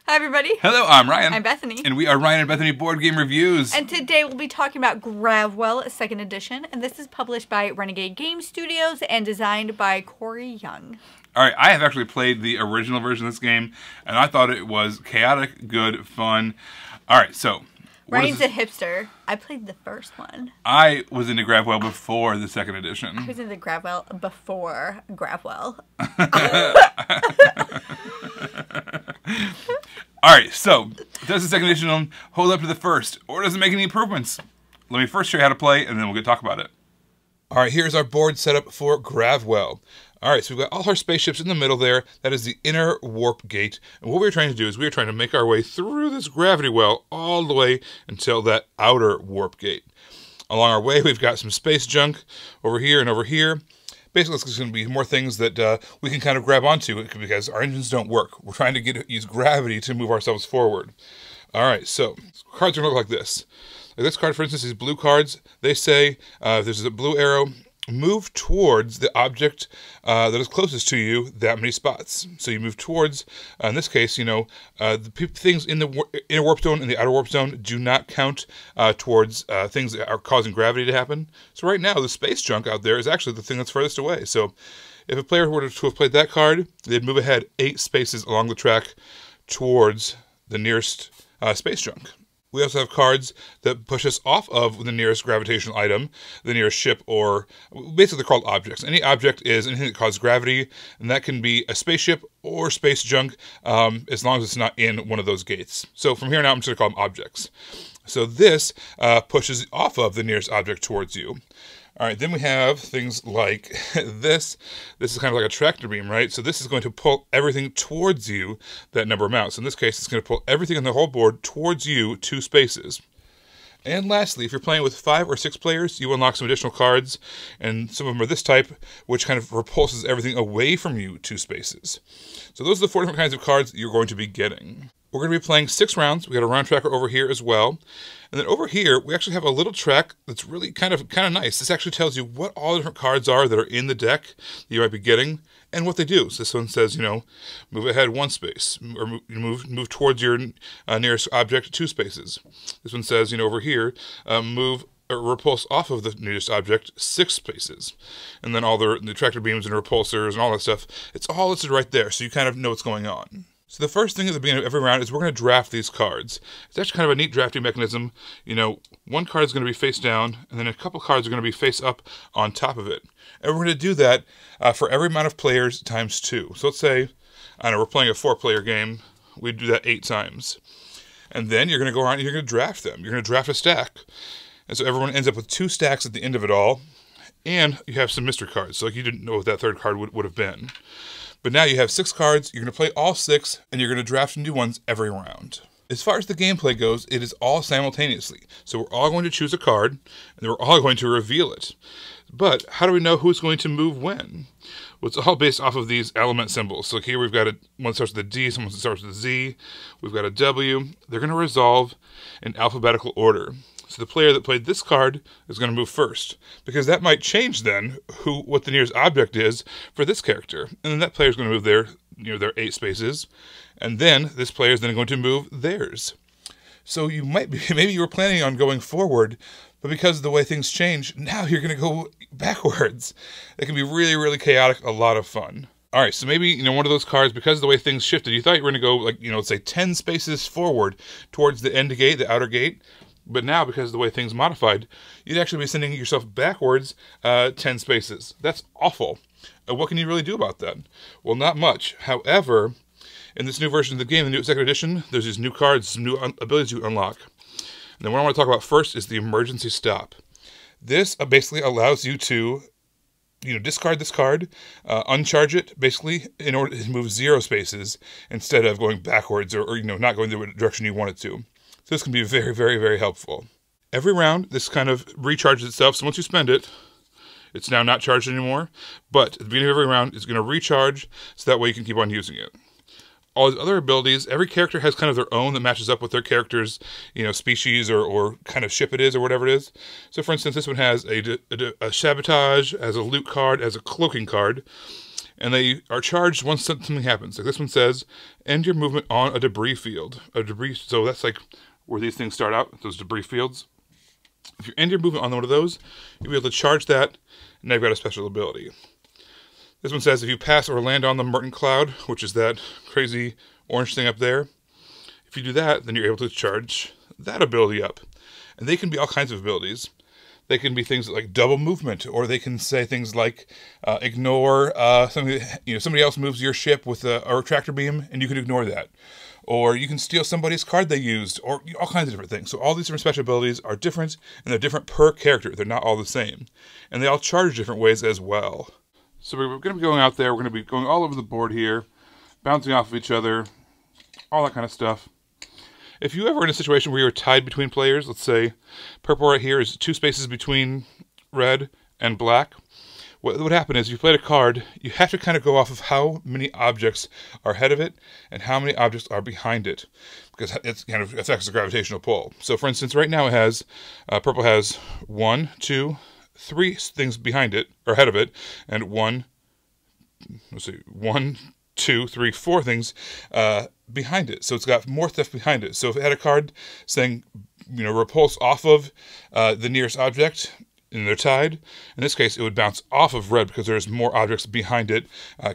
Hi, everybody. Hello, I'm Ryan. I'm Bethany. And we are Ryan and Bethany Board Game Reviews. And today we'll be talking about Gravwell, 2nd edition. And this is published by Renegade Game Studios and designed by Corey Young. Alright, I have actually played the original version of this game, and I thought it was chaotic, good, fun. Alright, so... Ryan's a hipster. I played the first one. I was into Gravwell before the 2nd edition. I was into Gravwell before Gravwell. Alright, so, does the 2nd edition hold up to the first, or does it make any improvements? Let me first show you how to play, and then we'll get to talk about it. Alright, here's our board setup for Gravwell. Alright, so we've got all our spaceships in the middle there. That is the inner warp gate. And what we're trying to do is we're trying to make our way through this gravity well all the way until that outer warp gate. Along our way, we've got some space junk over here and over here. Basically, it's going to be more things that we can kind of grab onto because our engines don't work. We're trying to use gravity to move ourselves forward. Alright, so cards are going to look like this. Like this card, for instance, these blue cards, they say if there's a blue arrow, move towards the object that is closest to you that many spots. So you move towards, in this case, the things in the inner warp zone and the outer warp zone do not count towards things that are causing gravity to happen. So right now, the space junk out there is actually the thing that's furthest away. So if a player were to have played that card, they'd move ahead 8 spaces along the track towards the nearest space junk. We also have cards that push us off of the nearest gravitational item, the nearest ship, or basically they're called objects. Any object is anything that causes gravity, and that can be a spaceship or space junk, as long as it's not in one of those gates. So from here on out, I'm just going to call them objects. So this pushes off of the nearest object towards you. All right, then we have things like this. This is kind of like a tractor beam, right? So this is going to pull everything towards you that number amount. So in this case, it's going to pull everything on the whole board towards you 2 spaces. And lastly, if you're playing with 5 or 6 players, you unlock some additional cards, and some of them are this type, which kind of repulses everything away from you 2 spaces. So those are the 4 different kinds of cards you're going to be getting. We're going to be playing 6 rounds. We got a round tracker over here as well. And then over here, we actually have a little track that's really kind of nice. This actually tells you what all the different cards are that are in the deck that you might be getting and what they do. So this one says, move ahead 1 space, or move towards your nearest object 2 spaces. This one says, over here, move or repulse off of the nearest object 6 spaces. And then all the tractor beams and repulsors and all that stuff, it's all listed right there, so you kind of know what's going on. So the first thing at the beginning of every round is we're going to draft these cards. It's actually kind of a neat drafting mechanism. One card is going to be face down, and then a couple cards are going to be face up on top of it. And we're going to do that for every amount of players times 2. So let's say, I don't know, we're playing a 4-player game. We do that 8 times. And then you're going to go around and you're going to draft them. You're going to draft a stack. And so everyone ends up with 2 stacks at the end of it all. And you have some mystery cards. So like you didn't know what that 3rd card would have been. But now you have 6 cards, you're going to play all 6, and you're going to draft new ones every round. As far as the gameplay goes, it is all simultaneously. So we're all going to choose a card, and then we're all going to reveal it. But how do we know who's going to move when? Well, it's all based off of these element symbols. So here we've got one that starts with a D, someone that starts with a Z. We've got a W. They're going to resolve in alphabetical order. So the player that played this card is going to move first, because that might change then what the nearest object is for this character. And then that player is going to move their 8 spaces, and then this player is then going to move theirs. So you might be, maybe you were planning on going forward, but because of the way things change, now you're going to go backwards. It can be really, really chaotic, a lot of fun. All right, so maybe, one of those cards, because of the way things shifted, you thought you were going to go, let's say 10 spaces forward towards the end gate, the outer gate. But now, because of the way things modified, you'd actually be sending yourself backwards 10 spaces. That's awful. What can you really do about that? Well, not much. However, in this new version of the game, the new 2nd edition, there's these new cards, some new abilities you unlock. And then what I want to talk about first is the emergency stop. This basically allows you to discard this card, uncharge it, basically, in order to move 0 spaces instead of going backwards or not going the direction you want it to. So this can be very, very, very helpful. Every round, this kind of recharges itself. So once you spend it, it's now not charged anymore. But at the beginning of every round, it's going to recharge, so that way you can keep on using it. All these other abilities, every character has kind of their own that matches up with their character's, species or kind of ship it is or whatever it is. So for instance, this one has a sabotage, as a loot card, as a cloaking card. and they are charged once something happens. Like this one says, end your movement on a debris field. So that's like where these things start out, those debris fields. If you end your movement on one of those, you'll be able to charge that, and now you've got a special ability. This one says if you pass or land on the Merton Cloud, which is that crazy orange thing up there, if you do that, then you're able to charge that ability up. And they can be all kinds of abilities. They can be things like double movement, or they can say things like ignore something. Somebody else moves your ship with a tractor beam, and you can ignore that. Or you can steal somebody's card they used, or all kinds of different things. So all these different special abilities are different, and they're different per character. They're not all the same. And they all charge different ways as well. So we're going to be going out there. We're going to be going all over the board here, bouncing off of each other, all that kind of stuff. If you ever in a situation where you're tied between players, let's say purple right here is 2 spaces between red and black, what would happen is if you played a card, you have to kind of go off of how many objects are ahead of it and how many objects are behind it, because it kind of affects the gravitational pull. So for instance, right now it has, purple has 1, 2, 3 things behind it, or ahead of it, and 1, 2, 3, 4 things behind it. So it's got more stuff behind it. So if it had a card saying, repulse off of the nearest object, and they're tied, in this case, it would bounce off of red because there's more objects behind it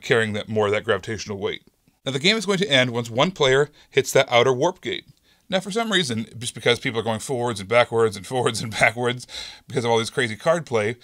carrying more of that gravitational weight. Now the game is going to end once one player hits that outer warp gate. Now, for some reason, just because people are going forwards and backwards and forwards and backwards because of all this crazy card play,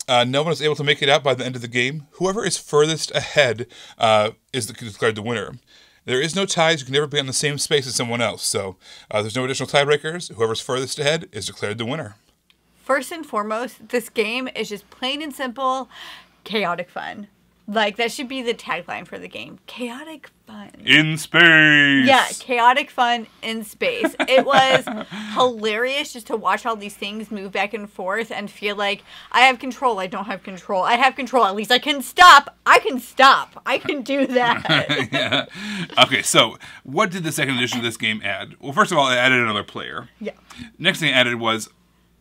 no one is able to make it out by the end of the game. Whoever is furthest ahead is declared the winner. There is no ties. You can never be on the same space as someone else. So there's no additional tiebreakers. Whoever's furthest ahead is declared the winner. First and foremost, this game is just plain and simple, chaotic fun. Like, that should be the tagline for the game. Chaotic fun. In space! Yeah, chaotic fun in space. It was hilarious just to watch all these things move back and forth and feel like, I have control, I don't have control. I have control, at least I can stop. I can stop. I can do that. Yeah. Okay, so what did the second edition of this game add? Well, first of all, it added another player. Yeah. Next thing it added was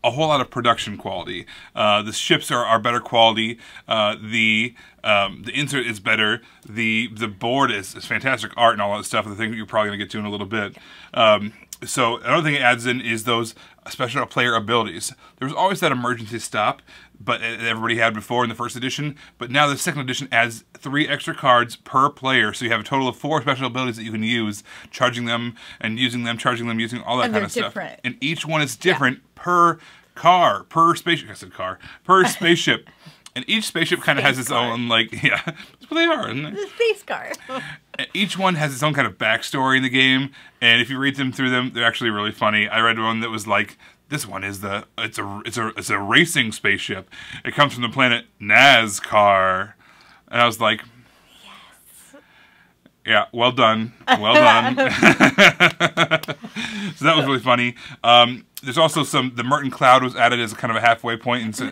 a whole lot of production quality. The ships are better quality. The insert is better. The board is fantastic art and all that stuff. The thing that you're probably going to get to in a little bit. So another thing it adds in is those special player abilities. There was always that emergency stop, but everybody had before in the first edition. But now the second edition adds 3 extra cards per player, so you have a total of 4 special abilities that you can use, charging them and using them, charging them, using all that kind of stuff. And each one is different per car, per spaceship. I said car, per spaceship. And each spaceship kind of has its own, like, yeah, that's what they are, isn't it? The space car. Each one has its own kind of backstory in the game, and if you read them through them, they're actually really funny. I read one that was like, this one is it's a racing spaceship. It comes from the planet NASCAR, and I was like, yes, yeah, well done, well done. So that was really funny. There's also the Merton Cloud was added as a kind of a halfway point, and so,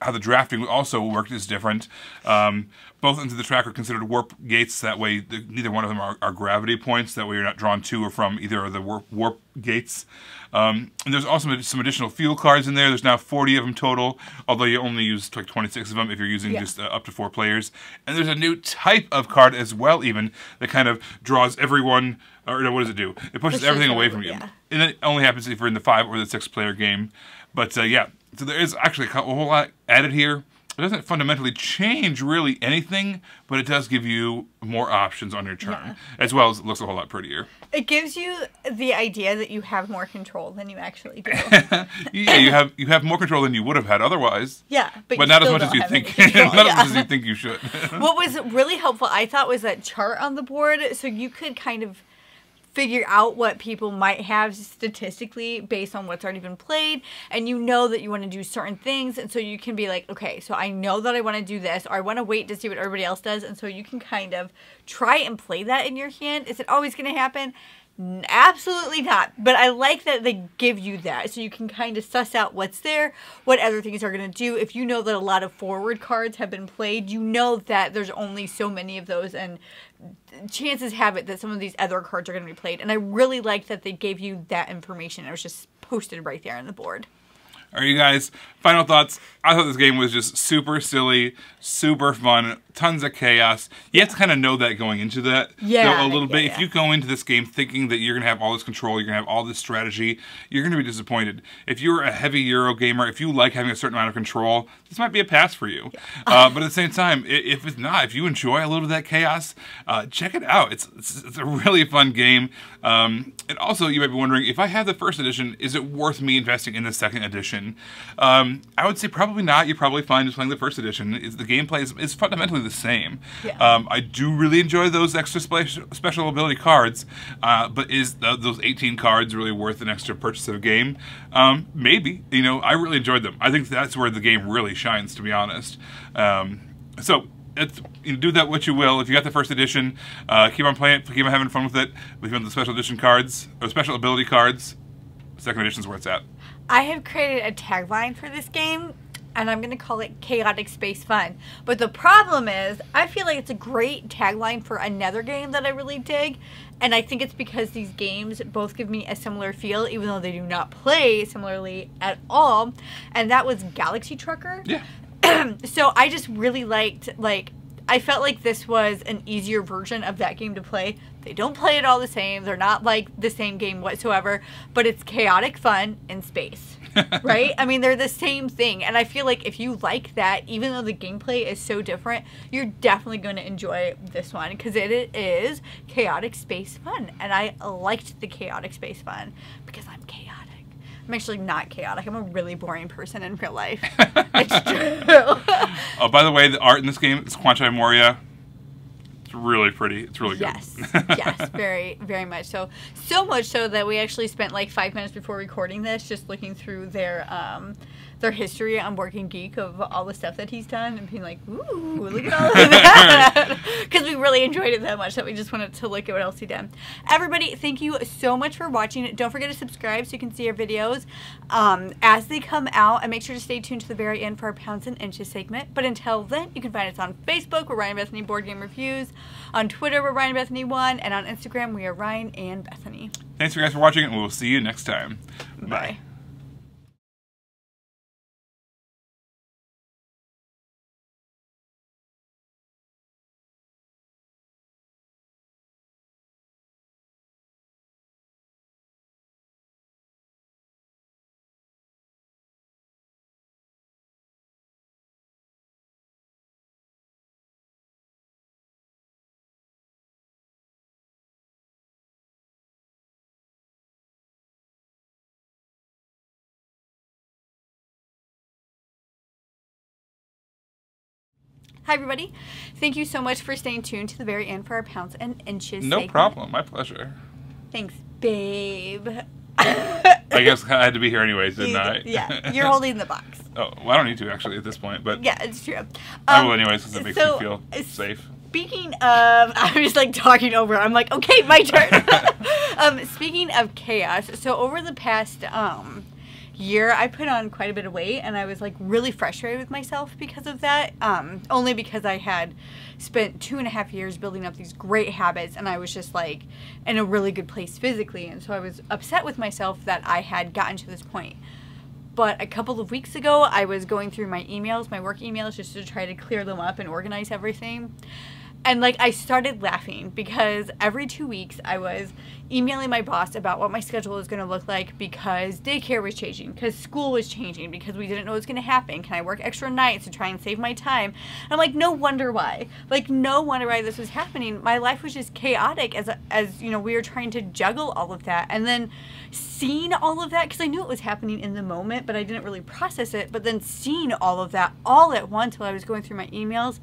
how the drafting also worked is different. Both ends of the track are considered warp gates. That way, neither one of them are gravity points. That way, you're not drawn to or from either of the warp gates. And there's also some additional fuel cards in there. There's now 40 of them total, although you only use like 26 of them if you're using just up to 4 players. And there's a new type of card as well, even, that kind of draws everyone, or no, what does it do? It pushes everything away from you. Yeah. And it only happens if you're in the 5 or the 6 player game. But yeah, so there is actually a whole lot added here. It doesn't fundamentally change really anything, but it does give you more options on your turn, as well as it looks a whole lot prettier. It gives you the idea that you have more control than you actually do. Yeah, you have more control than you would have had otherwise. Yeah, but not as much as you think. Not as much as you think you should. What was really helpful, I thought, was that chart on the board, so you could kind of figure out what people might have statistically based on what's already been played, and you know that you want to do certain things, and so you can be like, okay, so I know that I want to do this, or I want to wait to see what everybody else does, and so you can kind of try and play that in your hand. Is it always going to happen? Absolutely not. But I like that they give you that, so you can kind of suss out what's there, what other things are going to do. If you know that a lot of forward cards have been played, you know that there's only so many of those, and chances have it that some of these other cards are going to be played. And I really like that they gave you that information. It was just posted right there on the board. All right, you guys, final thoughts. I thought this game was just super silly, super fun, tons of chaos. You have to kind of know that going into that. Yeah. So a little bit. If you go into this game thinking that you're going to have all this control, you're going to have all this strategy, you're going to be disappointed. If you're a heavy Euro gamer, if you like having a certain amount of control, this might be a pass for you. But at the same time, if it's not, if you enjoy a little of that chaos, check it out. It's a really fun game. And also, you might be wondering, if I have the first edition, is it worth me investing in the second edition? I would say probably not. You're probably fine just playing the first edition. The gameplay is fundamentally the same. Yeah. I do really enjoy those extra special ability cards, but is those 18 cards really worth an extra purchase of a game? Maybe. You know, I really enjoyed them. I think that's where the game really shines, to be honest. So do that what you will. If you got the first edition, keep on playing it, keep on having fun with it. If you want the special edition cards or special ability cards, second edition's where it's at. I have created a tagline for this game, and I'm going to call it Chaotic Space Fun. But the problem is, I feel like it's a great tagline for another game that I really dig, and I think it's because these games both give me a similar feel, even though they do not play similarly at all, and that was Galaxy Trucker. Yeah. So I just really liked, I felt like this was an easier version of that game to play. They don't play it all the same. They're not like the same game whatsoever, but it's chaotic fun in space, right? I mean, they're the same thing. And I feel like if you like that, even though the gameplay is so different, you're definitely going to enjoy this one because it is chaotic space fun. And I liked the chaotic space fun because I'm chaotic. I'm actually not chaotic. I'm a really boring person in real life. It's true. Oh, by the way, the art in this game is Quantai Moria. It's really pretty. It's really good. Yes, very, very much so. So much so that we actually spent like 5 minutes before recording this just looking through their history on Working Geek of all the stuff that he's done and being like, ooh, look at all of that. Because we really enjoyed it that much that we just wanted to look at what else he did. Everybody, thank you so much for watching. Don't forget to subscribe so you can see our videos as they come out. And make sure to stay tuned to the very end for our Pounds and Inches segment. But until then, you can find us on Facebook. We're Ryan and Bethany Board Game Reviews. On Twitter, we're Ryan and Bethany 1. And on Instagram, we are Ryan and Bethany. Thanks, guys, for watching, and we'll see you next time. Bye. Hi, everybody. Thank you so much for staying tuned to the very end for our Pounds and Inches segment. No problem. My pleasure. Thanks, babe. I guess I had to be here anyways, didn't I? Yeah, you're holding the box. Oh, well, I don't need to, actually, at this point. But yeah, it's true. I will anyways, because it makes me feel safe. Speaking of, I'm just like talking over. I'm like, okay, my turn. Speaking of chaos, so over the past year, I put on quite a bit of weight, and I was like really frustrated with myself because of that. Only because I had spent 2.5 years building up these great habits, and I was just like in a really good place physically, and so I was upset with myself that I had gotten to this point. But a couple of weeks ago, I was going through my emails, my work emails, just to try to clear them up and organize everything. And like I started laughing because every 2 weeks I was emailing my boss about what my schedule was going to look like because daycare was changing, because school was changing, because we didn't know what was going to happen. Can I work extra nights to try and save my time? And I'm like, no wonder why. Like, no wonder why this was happening. My life was just chaotic as you know, we were trying to juggle all of that. And then seeing all of that, because I knew it was happening in the moment, but I didn't really process it. But then seeing all of that all at once while I was going through my emails,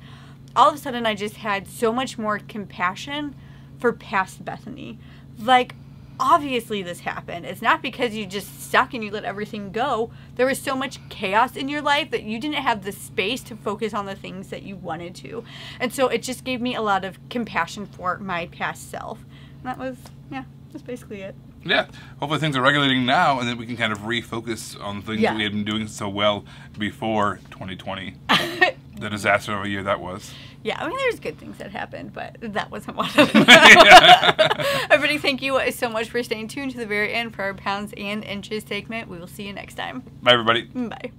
all of a sudden I just had so much more compassion for past Bethany. Like, obviously this happened. It's not because you just stuck and you let everything go. There was so much chaos in your life that you didn't have the space to focus on the things that you wanted to. And so it just gave me a lot of compassion for my past self. And that was, yeah, that's basically it. Yeah, hopefully things are regulating now, and then we can kind of refocus on things that we had been doing so well before 2020. The disaster of a year that was. Yeah, I mean, there's good things that happened, but that wasn't one of them. Everybody, thank you so much for staying tuned to the very end for our pounds and inches segment. We will see you next time. Bye, everybody. Bye.